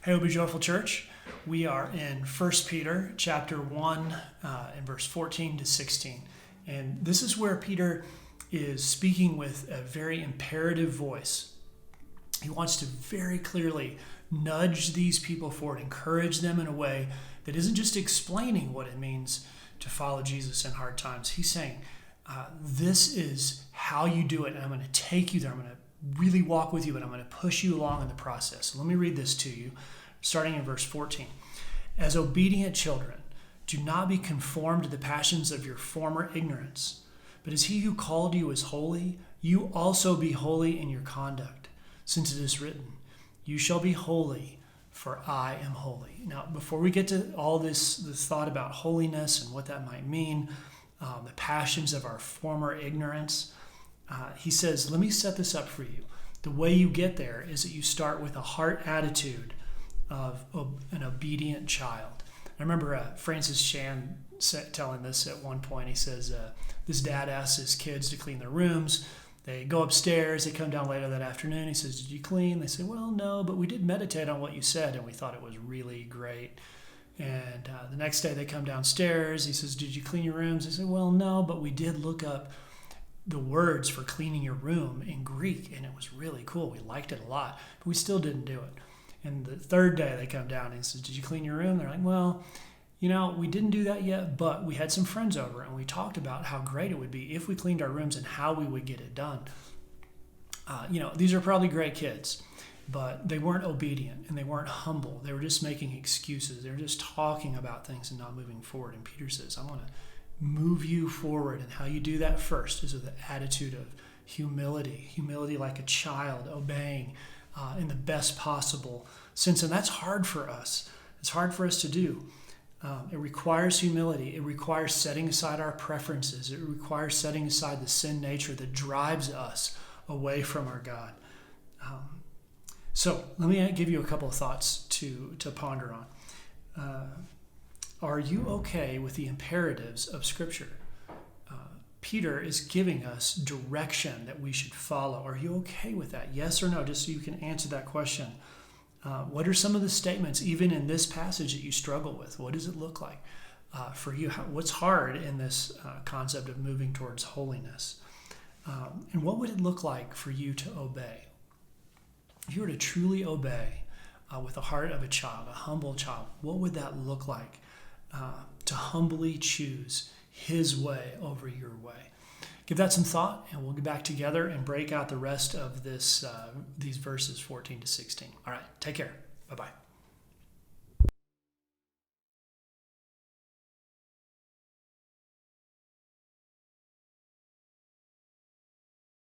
Hey, O Be Joyful Church. We are in 1 Peter chapter 1 and verse 14 to 16. And this is where Peter is speaking with a very imperative voice. He wants to very clearly nudge these people forward, encourage them in a way that isn't just explaining what it means to follow Jesus in hard times. He's saying, this is how you do it, and I'm going to take you there. I'm going to really walk with you, but I'm going to push you along in the process. So let me read this to you, starting in verse 14. As obedient children, do not be conformed to the passions of your former ignorance, but as he who called you is holy, you also be holy in your conduct, since it is written, you shall be holy, for I am holy. Now, before we get to all this thought about holiness and what that might mean, the passions of our former ignorance, he says, let me set this up for you. The way you get there is that you start with a heart attitude of an obedient child. I remember Francis Chan telling this at one point. He says, this dad asks his kids to clean their rooms. They go upstairs. They come down later that afternoon. He says, did you clean? They say, well, no, but we did meditate on what you said, and we thought it was really great. And the next day they come downstairs. He says, did you clean your rooms? They say, well, no, but we did look up the words for cleaning your room in Greek, and it was really cool. We liked it a lot, but we still didn't do it. And the third day they come down and he says, did you clean your room? They're like, well, we didn't do that yet, but we had some friends over and we talked about how great it would be if we cleaned our rooms and how we would get it done. These are probably great kids, but they weren't obedient and they weren't humble. They were just making excuses. They were just talking about things and not moving forward. And Peter says, I want to move you forward. And how you do that first is with an attitude of humility like a child, obeying in the best possible sense. And that's hard for us. It's hard for us to do. It requires humility. It requires setting aside our preferences. It requires setting aside the sin nature that drives us away from our God. So let me give you a couple of thoughts to ponder on. Are you okay with the imperatives of Scripture? Peter is giving us direction that we should follow. Are you okay with that? Yes or no? Just so you can answer that question. What are some of the statements, even in this passage, that you struggle with? What does it look like for you? What's hard in this concept of moving towards holiness? And what would it look like for you to obey? If you were to truly obey with the heart of a child, a humble child, what would that look like to humbly choose his way over your way? Give that some thought, and we'll get back together and break out the rest of these verses 14 to 16. All right, take care. Bye-bye.